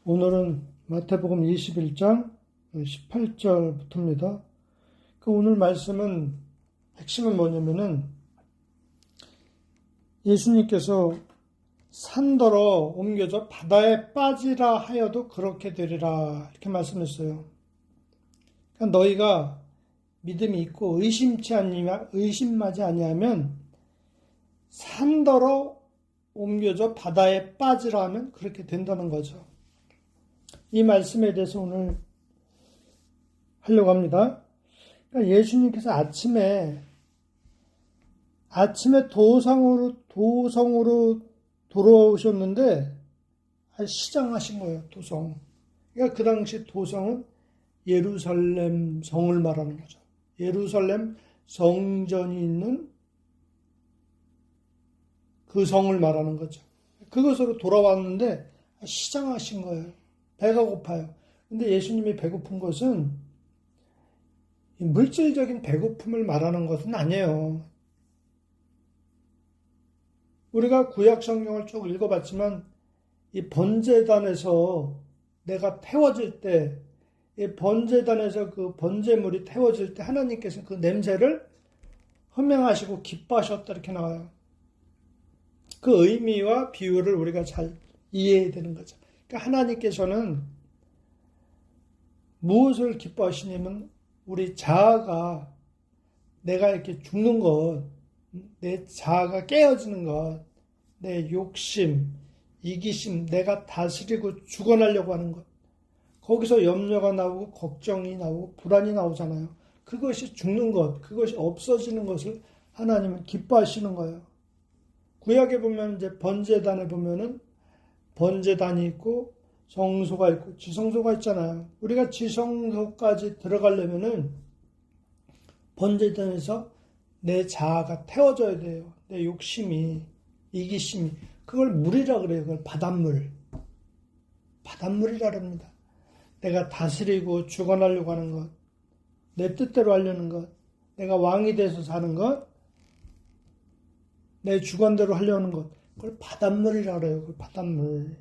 오늘은 마태복음 21장 18절부터입니다. 오늘 말씀은 핵심은 뭐냐면은 예수님께서 산더러 옮겨져 바다에 빠지라 하여도 그렇게 되리라 이렇게 말씀했어요. 그러니까 너희가 믿음이 있고 의심하지 아니하면 산더러 옮겨져 바다에 빠지라 하면 그렇게 된다는 거죠. 이 말씀에 대해서 오늘 하려고 합니다. 그러니까 예수님께서 아침에 도성으로 돌아오셨는데 시장하신 거예요. 도성. 그러니까 그 당시 도성은 예루살렘 성을 말하는 거죠. 예루살렘 성전이 있는 그 성을 말하는 거죠. 그것으로 돌아왔는데 시장하신 거예요. 배가 고파요. 근데 예수님이 배고픈 것은 물질적인 배고픔을 말하는 것은 아니에요. 우리가 구약 성경을 쭉 읽어봤지만 이 번제단에서 내가 태워질 때, 이 번제단에서 그 번제물이 태워질 때 하나님께서 그 냄새를 흠명하시고 기뻐하셨다 이렇게 나와요. 그 의미와 비유를 우리가 잘 이해해야 되는 거죠. 그러니까 하나님께서는 무엇을 기뻐하시냐면 우리 자아가 내가 이렇게 죽는 것, 내 자아가 깨어지는 것, 내 욕심, 이기심, 내가 다스리고 죽어나려고 하는 것, 거기서 염려가 나오고 걱정이 나오고 불안이 나오잖아요. 그것이 죽는 것, 그것이 없어지는 것을 하나님은 기뻐하시는 거예요. 구약에 보면 이제 번제단에 보면은 번제단이 있고 성소가 있고 지성소가 있잖아요. 우리가 지성소까지 들어가려면은 번제단에서 내 자아가 태워져야 돼요. 내 욕심이, 이기심이. 그걸 물이라 그래요. 그걸 바닷물이라 합니다. 내가 다스리고 주관하려고 하는 것, 내 뜻대로 하려는 것, 내가 왕이 돼서 사는 것, 내 주관대로 하려는 것, 그걸 바닷물이라 그래요. 그걸 바닷물.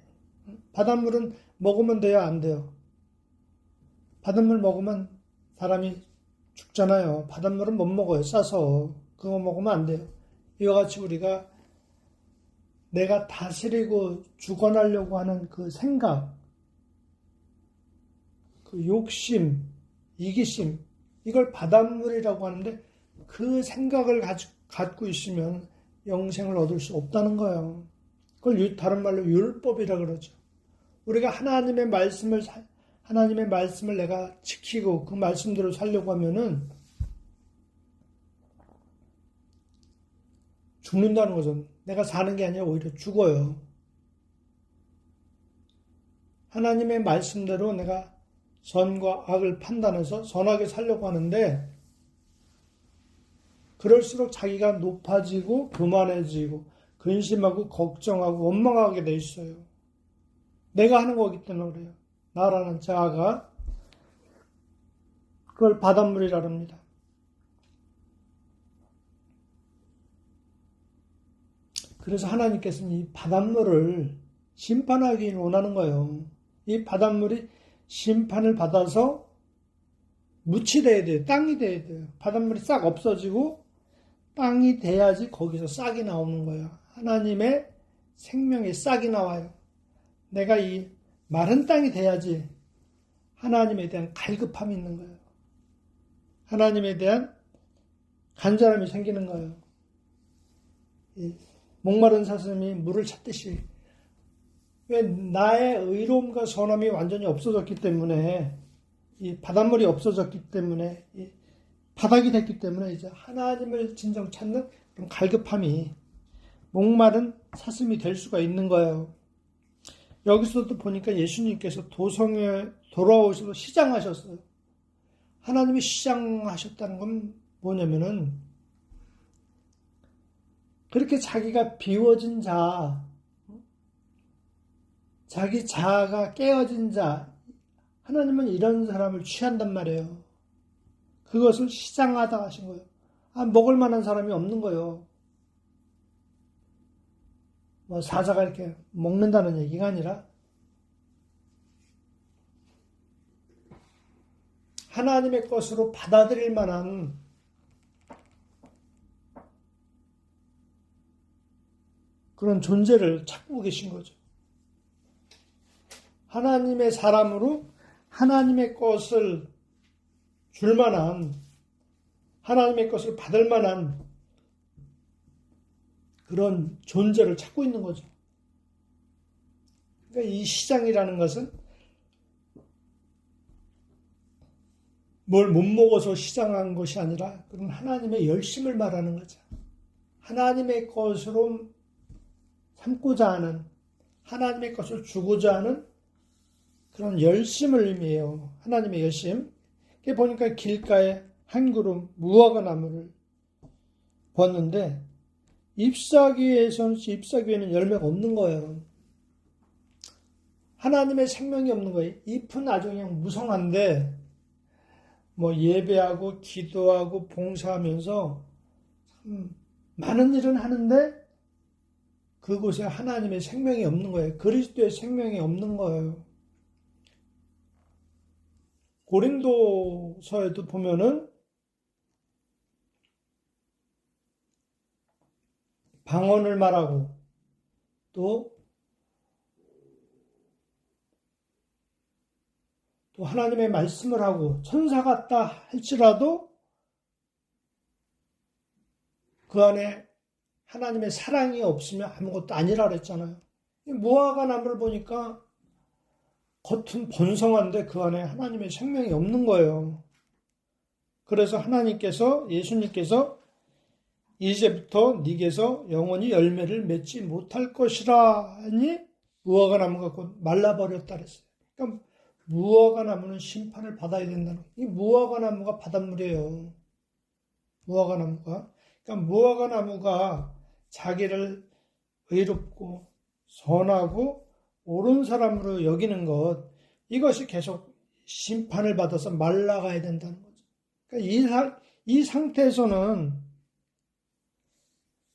바닷물은 먹으면 돼요? 안 돼요? 바닷물 먹으면 사람이 죽잖아요. 바닷물은 못 먹어요. 싸서. 그거 먹으면 안 돼요. 이와 같이 우리가 내가 다스리고 주관하려고 하는 그 생각, 그 욕심, 이기심, 이걸 바닷물이라고 하는데 그 생각을 갖고 있으면 영생을 얻을 수 없다는 거예요. 그걸 다른 말로 율법이라 그러죠. 우리가 하나님의 말씀을 내가 지키고 그 말씀대로 살려고 하면은 죽는다는 거죠. 내가 사는 게 아니라 오히려 죽어요. 하나님의 말씀대로 내가 선과 악을 판단해서 선하게 살려고 하는데 그럴수록 자기가 높아지고 교만해지고 근심하고 걱정하고 원망하게 돼 있어요. 내가 하는 거기 때문에 그래요. 나라는 자아가. 그걸 바닷물이라 합니다. 그래서 하나님께서는 이 바닷물을 심판하기 원하는 거예요. 이 바닷물이 심판을 받아서 묻이 돼야 돼요. 땅이 돼야 돼요. 바닷물이 싹 없어지고 땅이 돼야지 거기서 싹이 나오는 거예요. 하나님의 생명의 싹이 나와요. 내가 이 마른 땅이 돼야지 하나님에 대한 갈급함이 있는 거예요. 하나님에 대한 간절함이 생기는 거예요. 목마른 사슴이 물을 찾듯이. 왜 나의 의로움과 선함이 완전히 없어졌기 때문에, 이 바닷물이 없어졌기 때문에, 이 바닥이 됐기 때문에 이제 하나님을 진정 찾는 그런 갈급함이 목마른 사슴이 될 수가 있는 거예요. 여기서도 보니까 예수님께서 도성에 돌아오셔서 시장하셨어요. 하나님이 시장하셨다는 건 뭐냐면은 그렇게 자기가 비워진 자, 자기 자아가 깨어진 자, 하나님은 이런 사람을 취한단 말이에요. 그것을 시장하다 하신 거예요. 먹을 만한 사람이 없는 거예요. 사자가 이렇게 먹는다는 얘기가 아니라 하나님의 것으로 받아들일 만한 그런 존재를 찾고 계신 거죠. 하나님의 사람으로 하나님의 것을 줄 만한, 하나님의 것을 받을 만한 그런 존재를 찾고 있는 거죠. 그러니까 이 시장이라는 것은 뭘 못 먹어서 시장한 것이 아니라 그런 하나님의 열심을 말하는 거죠. 하나님의 것으로 삼고자 하는, 하나님의 것을 주고자 하는 그런 열심을 의미해요. 하나님의 열심. 이게 보니까 길가에 한 그룹 무화과 나무를 봤는데 잎사귀에는 열매가 없는 거예요. 하나님의 생명이 없는 거예요. 잎은 아주 그냥 무성한데 뭐 예배하고 기도하고 봉사하면서 참 많은 일은 하는데 그곳에 하나님의 생명이 없는 거예요. 그리스도의 생명이 없는 거예요. 고린도서에도 보면은 방언을 말하고 또 하나님의 말씀을 하고 천사 같다 할지라도 그 안에 하나님의 사랑이 없으면 아무것도 아니라 그랬잖아요. 무화과 나무를 보니까 겉은 번성한데 그 안에 하나님의 생명이 없는 거예요. 그래서 하나님께서, 예수님께서 이제부터 네게서 영원히 열매를 맺지 못할 것이라 하니 무화과 나무가 곧 말라버렸다 그랬어요. 그러니까 무화과 나무는 심판을 받아야 된다는 거예요. 이 무화과 나무가 바닷물이에요. 무화과 나무가. 그러니까 무화과 나무가 자기를 의롭고 선하고 옳은 사람으로 여기는 것, 이것이 계속 심판을 받아서 말라가야 된다는 거죠. 그러니까 이 상태에서는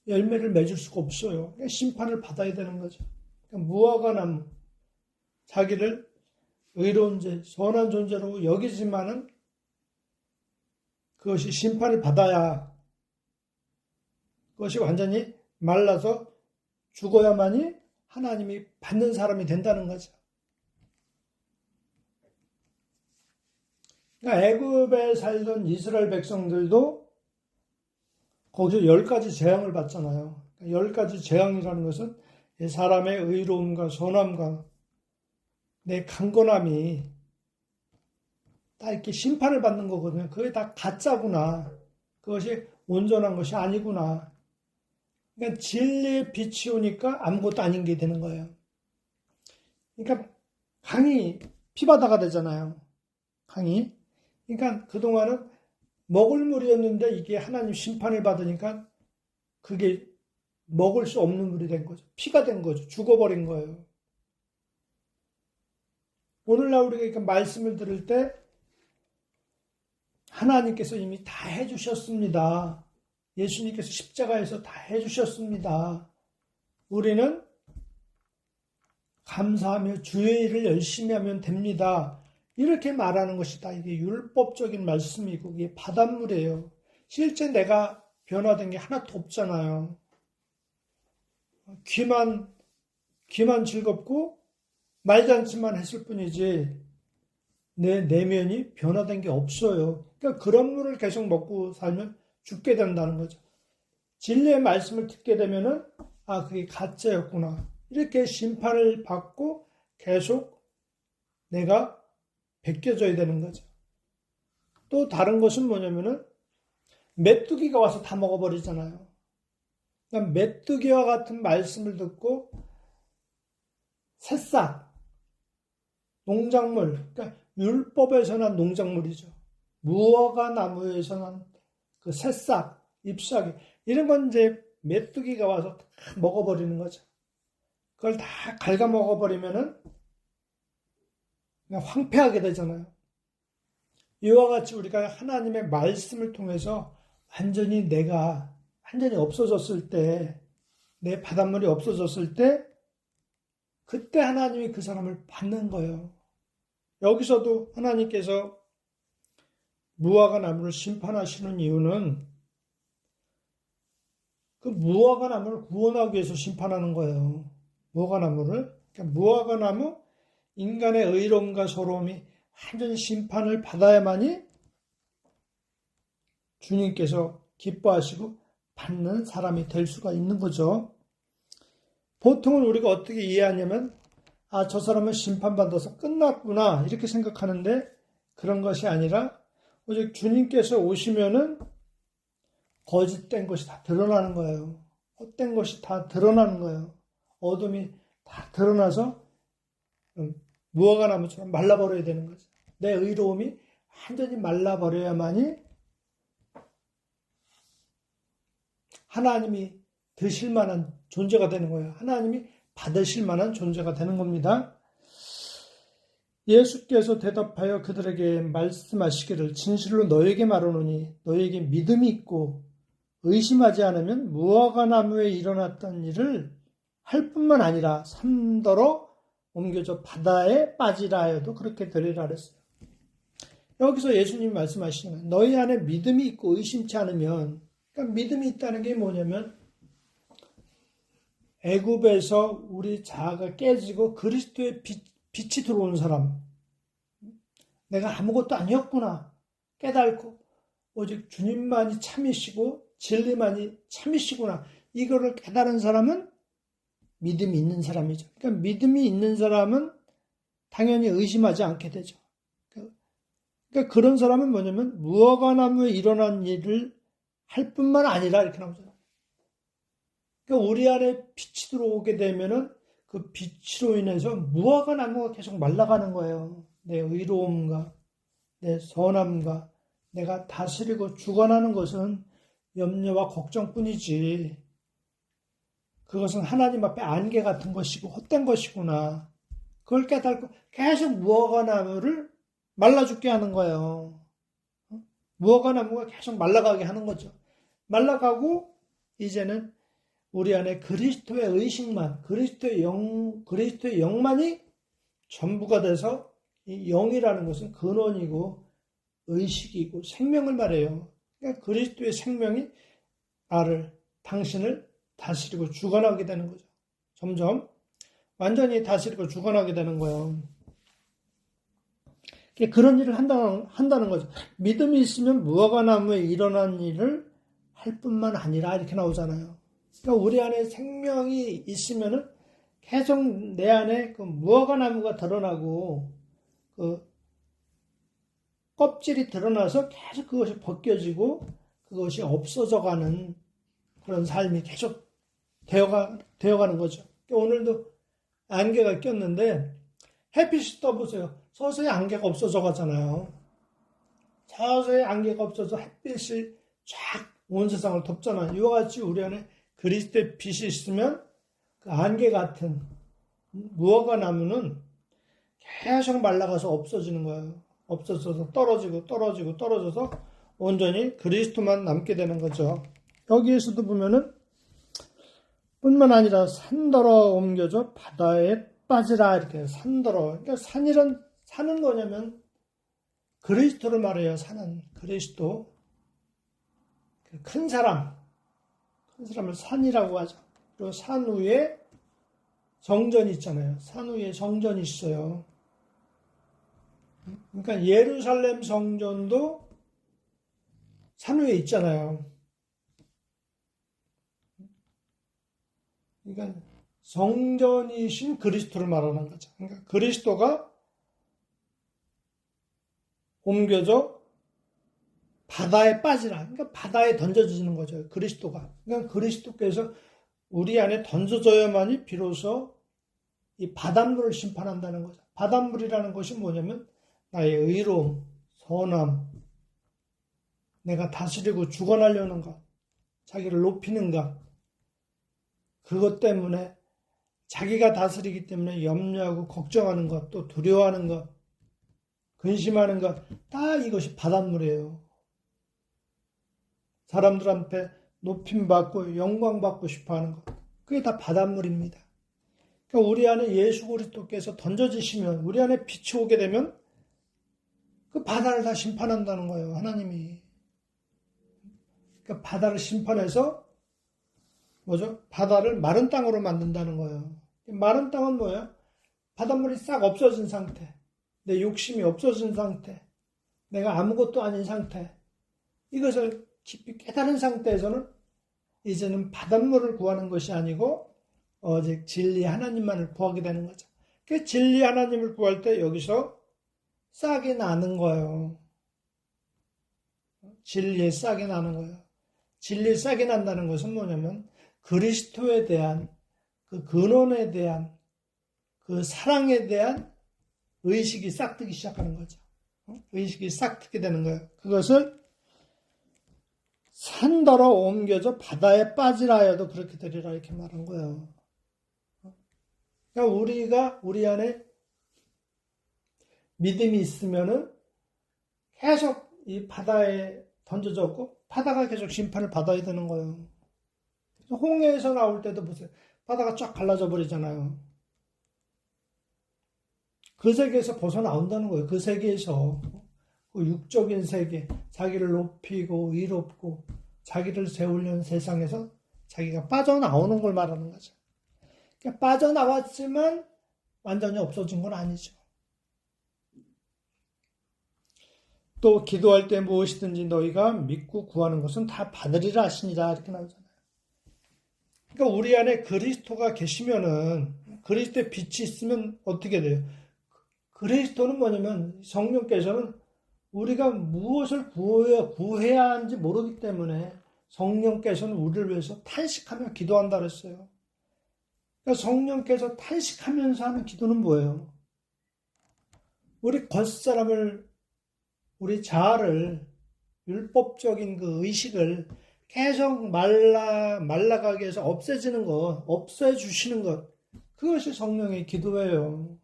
열매를 맺을 수가 없어요. 그러니까 심판을 받아야 되는 거죠. 그러니까 무화과 나무, 자기를 의로운 자, 선한 존재로 여기지만은 그것이 심판을 받아야 그것이 완전히 말라서 죽어야만이 하나님이 받는 사람이 된다는 거죠. 그러니까 애굽에 살던 이스라엘 백성들도 거기서 10가지 재앙을 받잖아요. 10가지 재앙이라는 것은 사람의 의로움과 선함과 내 강건함이 다 이렇게 심판을 받는 거거든요. 그게 다 가짜구나. 그것이 온전한 것이 아니구나. 그러니까 진리의 빛이 오니까 아무것도 아닌 게 되는 거예요. 그러니까 강이 피바다가 되잖아요. 강이. 그러니까 그동안은 먹을 물이었는데 이게 하나님 심판을 받으니까 그게 먹을 수 없는 물이 된 거죠. 피가 된 거죠. 죽어버린 거예요. 오늘날 우리가 이렇게 말씀을 들을 때 하나님께서 이미 다 해주셨습니다. 예수님께서 십자가에서 다 해주셨습니다. 우리는 감사하며 주의 일을 열심히 하면 됩니다. 이렇게 말하는 것이다. 이게 율법적인 말씀이고 이게 바닷물이에요. 실제 내가 변화된 게 하나도 없잖아요. 귀만 즐겁고 말잔치만 했을 뿐이지 내 내면이 변화된 게 없어요. 그러니까 그런 물을 계속 먹고 살면 죽게 된다는 거죠. 진리의 말씀을 듣게 되면은 그게 가짜였구나. 이렇게 심판을 받고 계속 내가 벗겨져야 되는 거죠. 또 다른 것은 뭐냐면은 메뚜기가 와서 다 먹어버리잖아요. 그러니까 메뚜기와 같은 말씀을 듣고 새싹, 농작물, 그러니까 율법에서 난 농작물이죠. 무화과 나무에서 난 그 새싹, 잎사귀, 이런 건 이제 메뚜기가 와서 다 먹어버리는 거죠. 그걸 다 갉아먹어버리면은 그냥 황폐하게 되잖아요. 이와 같이 우리가 하나님의 말씀을 통해서 내가 완전히 없어졌을 때, 내 바닷물이 없어졌을 때, 그때 하나님이 그 사람을 받는 거예요. 여기서도 하나님께서 무화과 나무를 심판하시는 이유는 그 무화과 나무를 구원하기 위해서 심판하는 거예요. 무화과 나무를. 그러니까 무화과 나무, 인간의 의로움과 서러움이 완전히 심판을 받아야만이 주님께서 기뻐하시고 받는 사람이 될 수가 있는 거죠. 보통은 우리가 어떻게 이해하냐면, 저 사람은 심판받아서 끝났구나, 이렇게 생각하는데, 그런 것이 아니라, 오직 주님께서 오시면은 거짓된 것이 다 드러나는 거예요. 헛된 것이 다 드러나는 거예요. 어둠이 다 드러나서 무화과 나무처럼 말라버려야 되는 거죠. 내 의로움이 완전히 말라버려야만이 하나님이 드실 만한 존재가 되는 거예요. 하나님이 받으실 만한 존재가 되는 겁니다. 예수께서 대답하여 그들에게 말씀하시기를 진실로 너에게 말하노니 너에게 믿음이 있고 의심하지 않으면 무화과 나무에 일어났던 일을 할 뿐만 아니라 산더러 옮겨져 바다에 빠지라 하여도 그렇게 되리라 그랬어요. 여기서 예수님이 말씀하시는 거예요. 너희 안에 믿음이 있고 의심치 않으면, 그러니까 믿음이 있다는 게 뭐냐면 애굽에서 우리 자아가 깨지고 그리스도의 빛이 들어온 사람, 내가 아무것도 아니었구나 깨닫고 오직 주님만이 참이시고 진리만이 참이시구나, 이거를 깨달은 사람은 믿음이 있는 사람이죠. 그러니까 믿음이 있는 사람은 당연히 의심하지 않게 되죠. 그러니까 그런 사람은 뭐냐면 무화과 나무에 일어난 일을 할 뿐만 아니라 이렇게 나오잖아요. 그러니까 우리 안에 빛이 들어오게 되면은 그 빛으로 인해서 무화과 나무가 계속 말라가는 거예요. 내 의로움과 내 선함과 내가 다스리고 주관하는 것은 염려와 걱정뿐이지, 그것은 하나님 앞에 안개 같은 것이고 헛된 것이구나, 그걸 깨닫고 계속 무화과 나무를 말라 죽게 하는 거예요. 무화과 나무가 계속 말라가게 하는 거죠. 말라가고 이제는 우리 안에 그리스도의 의식만, 그리스도의 영만이 전부가 돼서, 이 영이라는 것은 근원이고 의식이고 생명을 말해요. 그러니까 그리스도의 생명이 당신을 다스리고 주관하게 되는 거죠. 점점 완전히 다스리고 주관하게 되는 거예요. 그런 일을 한다는 거죠. 믿음이 있으면 무화과 나무에 일어난 일을 할 뿐만 아니라 이렇게 나오잖아요. 그러니까 우리 안에 생명이 있으면은 계속 내 안에 그 무화과 나무가 드러나고 그 껍질이 드러나서 계속 그것이 벗겨지고 그것이 없어져가는 그런 삶이 계속 되어가는 거죠. 오늘도 안개가 꼈는데 햇빛이 떠보세요. 서서히 안개가 없어져 가잖아요. 서서히 안개가 없어져 햇빛이 쫙 온 세상을 덮잖아요. 이와 같이 우리 안에 그리스도의 빛이 있으면 그 안개 같은 무화과 나무는 계속 말라가서 없어지는 거예요. 없어져서 떨어져서 온전히 그리스도만 남게 되는 거죠. 여기에서도 보면은 뿐만 아니라 산더러 옮겨져 바다에 빠지라, 이렇게 산더러. 그러니까 산은 뭐냐면 그리스도를 말해요. 산은 그리스도. 큰 사람을 산이라고 하죠. 그리고 산 위에 성전이 있잖아요. 산 위에 성전이 있어요. 그러니까 예루살렘 성전도 산 위에 있잖아요. 그러니까 성전이신 그리스도를 말하는 거죠. 그러니까 그리스도가 옮겨져 바다에 빠지라. 그러니까 바다에 던져지는 거죠. 그리스도가. 그러니까 그리스도께서 우리 안에 던져져야만이 비로소 이 바닷물을 심판한다는 거죠. 바닷물이라는 것이 뭐냐면 나의 의로움, 선함, 내가 다스리고 주관하려는 것, 자기를 높이는 것, 그것 때문에 자기가 다스리기 때문에 염려하고 걱정하는 것, 또 두려워하는 것, 근심하는 것, 다 이것이 바닷물이에요. 사람들 앞에 높임받고 영광받고 싶어하는 것, 그게 다 바닷물입니다. 그러니까 우리 안에 예수 그리스도께서 던져지시면, 우리 안에 빛이 오게 되면 그 그 바다를 다 심판한다는 거예요, 하나님이. 그러니까 바다를 심판해서 뭐죠? 바다를 마른 땅으로 만든다는 거예요. 마른 땅은 뭐예요? 바닷물이 싹 없어진 상태. 내 욕심이 없어진 상태. 내가 아무것도 아닌 상태. 이것을 깊이 깨달은 상태에서는 이제는 바닷물을 구하는 것이 아니고 오직 진리 하나님만을 구하게 되는 거죠. 그 진리 하나님을 구할 때 여기서 싹이 나는 거예요. 진리에 싹이 나는 거예요. 진리에 싹이 난다는 것은 뭐냐면 그리스도에 대한 그 근원에 대한 그 사랑에 대한 의식이 싹트기 시작하는 거죠. 의식이 싹트게 되는 거예요. 그것을 산더러 옮겨져 바다에 빠지라 하여도 그렇게 되리라 이렇게 말한 거예요. 그러니까 우리 안에 믿음이 있으면은 계속 이 바다에 던져졌고 바다가 계속 심판을 받아야 되는 거예요. 홍해에서 나올 때도 보세요. 바다가 쫙 갈라져 버리잖아요. 그 세계에서 벗어나온다는 거예요. 그 세계에서 그 육적인 세계, 자기를 높이고 이롭고 자기를 세우려는 세상에서 자기가 빠져나오는 걸 말하는 거죠. 그러니까 빠져나왔지만 완전히 없어진 건 아니죠. 또 기도할 때 무엇이든지 너희가 믿고 구하는 것은 다 받으리라 하시니라 이렇게 나오잖아요. 그러니까 우리 안에 그리스도가 계시면은 그리스도의 빛이 있으면 어떻게 돼요? 그리스도는 뭐냐면 성령께서는 우리가 무엇을 구해야 하는지 모르기 때문에 성령께서는 우리를 위해서 탄식하며 기도한다 그랬어요. 그러니까 성령께서 탄식하면서 하는 기도는 뭐예요? 우리 겉사람을 우리 자아를 율법적인 그 의식을 계속 말라가게 해서 없애지는 것, 없애주시는 것, 그것이 성령의 기도예요.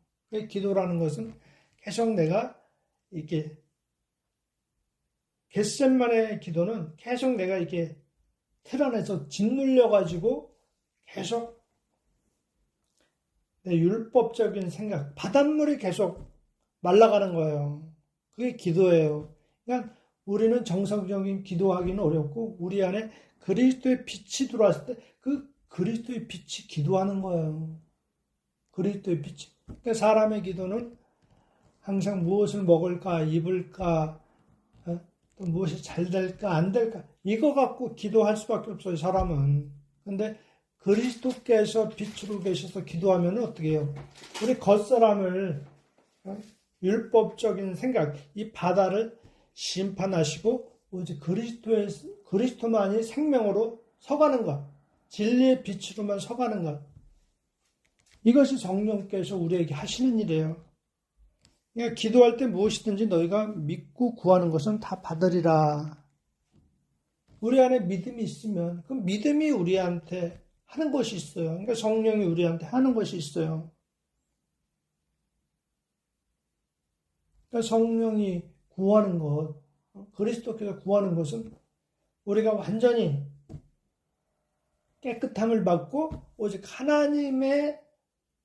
기도라는 것은 계속 내가 이렇게 겟셋만의 기도는 계속 내가 이렇게 틀 안에서 짓눌려가지고 계속 내 율법적인 생각, 바닷물이 계속 말라가는 거예요. 그게 기도예요. 그러니까 우리는 정상적인 기도하기는 어렵고 우리 안에 그리스도의 빛이 들어왔을 때 그 그리스도의 빛이 기도하는 거예요. 그리스도의 빛이. 그러니까 사람의 기도는 항상 무엇을 먹을까, 입을까, 또 무엇이 잘 될까, 안 될까 이거 갖고 기도할 수밖에 없어요. 사람은. 근데 그리스도께서 빛으로 계셔서 기도하면 어떻게 해요? 우리 겉사람을 율법적인 생각, 이 바다를 심판하시고 오직 그리스도만이 생명으로 서가는 것, 진리의 빛으로만 서가는 것, 이것이 성령께서 우리에게 하시는 일이에요. 그러니까 기도할 때 무엇이든지 너희가 믿고 구하는 것은 다 받으리라. 우리 안에 믿음이 있으면 그 믿음이 우리한테 하는 것이 있어요. 그러니까 성령이 우리한테 하는 것이 있어요. 그러니까 성령이 구하는 것, 그리스도께서 구하는 것은 우리가 완전히 깨끗함을 받고 오직 하나님의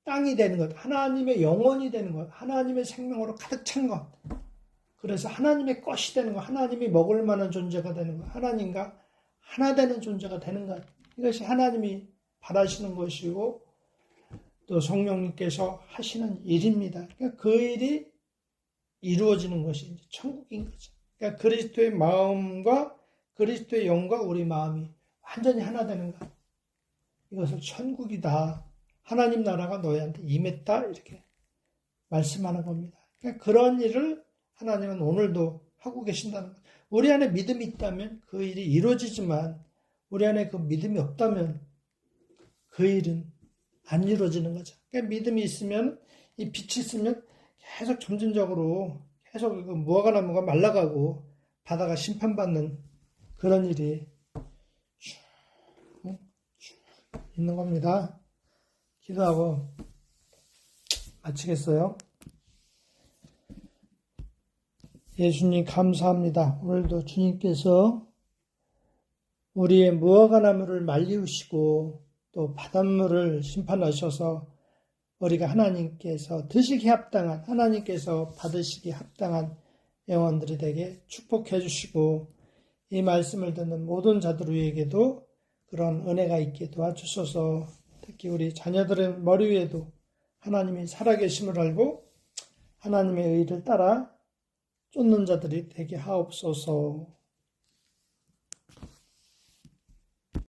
땅이 되는 것, 하나님의 영혼이 되는 것, 하나님의 생명으로 가득 찬 것, 그래서 하나님의 것이 되는 것, 하나님이 먹을 만한 존재가 되는 것, 하나님과 하나 되는 존재가 되는 것, 이것이 하나님이 바라시는 것이고 또 성령님께서 하시는 일입니다. 그러니까 그 일이 이루어지는 것이 이제 천국인 거죠. 그러니까 그리스도의 마음과 그리스도의 영과 우리 마음이 완전히 하나 되는 것. 이것을 천국이다. 하나님 나라가 너희한테 임했다. 이렇게 말씀하는 겁니다. 그러니까 그런 일을 하나님은 오늘도 하고 계신다는 것. 우리 안에 믿음이 있다면 그 일이 이루어지지만 우리 안에 그 믿음이 없다면 그 일은 안 이루어지는 거죠. 그러니까 믿음이 있으면 이 빛이 있으면 계속 점진적으로 계속 무화과나무가 말라가고 바다가 심판받는 그런 일이 있는 겁니다. 기도하고 마치겠어요. 예수님 감사합니다. 오늘도 주님께서 우리의 무화과나무를 말리우시고 또 바닷물을 심판하셔서 우리가 하나님께서 드시기 합당한, 하나님께서 받으시기 합당한 영혼들이 되게 축복해 주시고 이 말씀을 듣는 모든 자들 위에게도 그런 은혜가 있게 도와주셔서 특히 우리 자녀들의 머리 위에도 하나님이 살아계심을 알고 하나님의 의를 따라 쫓는 자들이 되게 하옵소서.